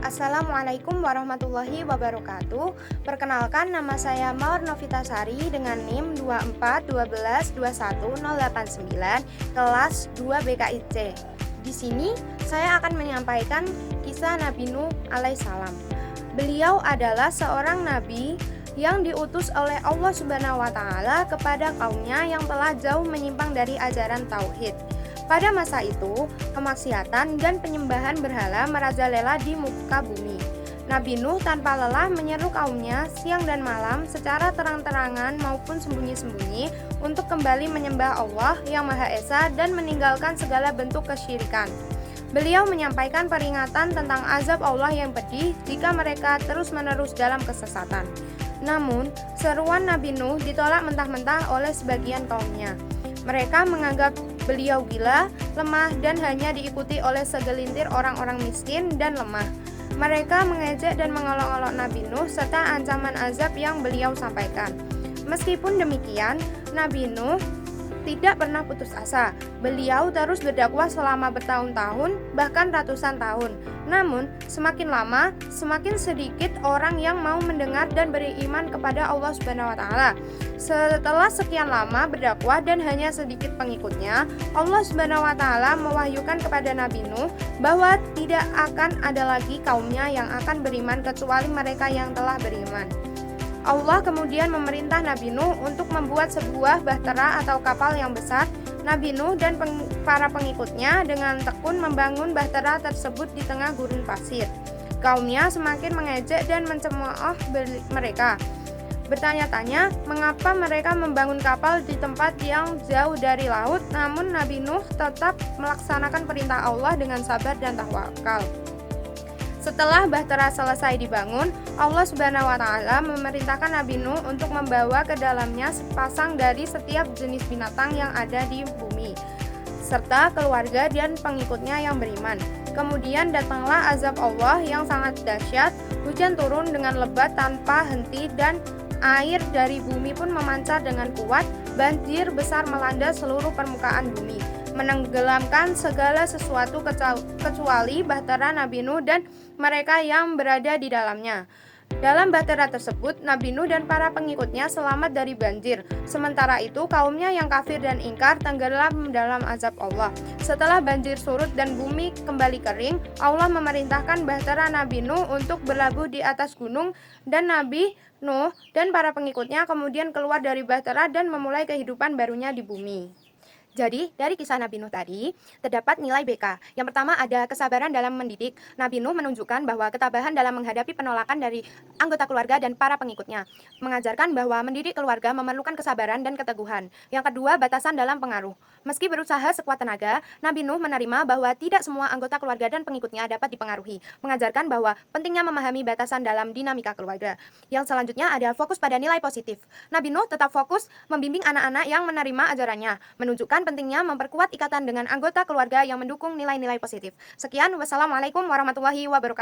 Assalamualaikum warahmatullahi wabarakatuh. Perkenalkan, nama saya Mawar Novitasari dengan NIM 241211089 kelas 2 BKIC. Di sini saya akan menyampaikan kisah Nabi Nuh alaihissalam. Beliau adalah seorang nabi yang diutus oleh Allah Subhanahu wa taala kepada kaumnya yang telah jauh menyimpang dari ajaran tauhid. Pada masa itu, kemaksiatan dan penyembahan berhala merajalela di muka bumi. Nabi Nuh tanpa lelah menyeru kaumnya siang dan malam secara terang-terangan maupun sembunyi-sembunyi untuk kembali menyembah Allah yang Maha Esa dan meninggalkan segala bentuk kesyirikan. Beliau menyampaikan peringatan tentang azab Allah yang pedih jika mereka terus-menerus dalam kesesatan. Namun, seruan Nabi Nuh ditolak mentah-mentah oleh sebagian kaumnya. Mereka menganggap beliau gila, lemah, dan hanya diikuti oleh segelintir orang-orang miskin dan lemah. Mereka mengejek dan mengolok-olok Nabi Nuh serta ancaman azab yang beliau sampaikan. Meskipun demikian, Nabi Nuh tidak pernah putus asa. Beliau terus berdakwah selama bertahun-tahun, bahkan ratusan tahun. Namun, semakin lama, semakin sedikit orang yang mau mendengar dan beriman kepada Allah Subhanahu wa taala. Setelah sekian lama berdakwah dan hanya sedikit pengikutnya, Allah Subhanahu wa taala mewahyukan kepada Nabi Nuh bahwa tidak akan ada lagi kaumnya yang akan beriman kecuali mereka yang telah beriman. Allah kemudian memerintah Nabi Nuh untuk membuat sebuah bahtera atau kapal yang besar. Nabi Nuh dan para pengikutnya dengan tekun membangun bahtera tersebut di tengah gurun pasir. Kaumnya semakin mengejek dan mencemooh mereka. Bertanya-tanya mengapa mereka membangun kapal di tempat yang jauh dari laut, namun Nabi Nuh tetap melaksanakan perintah Allah dengan sabar dan tawakal. Setelah bahtera selesai dibangun, Allah Subhanahu wa taala memerintahkan Nabi Nuh untuk membawa ke dalamnya sepasang dari setiap jenis binatang yang ada di bumi, serta keluarga dan pengikutnya yang beriman. Kemudian datanglah azab Allah yang sangat dahsyat, hujan turun dengan lebat tanpa henti dan air dari bumi pun memancar dengan kuat, banjir besar melanda seluruh permukaan bumi, menenggelamkan segala sesuatu kecuali bahtera Nabi Nuh dan mereka yang berada di dalamnya. Dalam bahtera tersebut, Nabi Nuh dan para pengikutnya selamat dari banjir. Sementara itu, kaumnya yang kafir dan ingkar tenggelam dalam azab Allah. Setelah banjir surut dan bumi kembali kering, Allah memerintahkan bahtera Nabi Nuh untuk berlabuh di atas gunung, dan Nabi Nuh dan para pengikutnya kemudian keluar dari bahtera dan memulai kehidupan barunya di bumi. Jadi, dari kisah Nabi Nuh tadi, terdapat nilai BK. Yang pertama ada kesabaran dalam mendidik. Nabi Nuh menunjukkan bahwa ketabahan dalam menghadapi penolakan dari anggota keluarga dan para pengikutnya. Mengajarkan bahwa mendidik keluarga memerlukan kesabaran dan keteguhan. Yang kedua, batasan dalam pengaruh. Meski berusaha sekuat tenaga, Nabi Nuh menerima bahwa tidak semua anggota keluarga dan pengikutnya dapat dipengaruhi. Mengajarkan bahwa pentingnya memahami batasan dalam dinamika keluarga. Yang selanjutnya ada fokus pada nilai positif. Nabi Nuh tetap fokus membimbing anak-anak yang menerima ajarannya, menunjukkan pentingnya memperkuat ikatan dengan anggota keluarga yang mendukung nilai-nilai positif. Sekian, wassalamualaikum warahmatullahi wabarakatuh.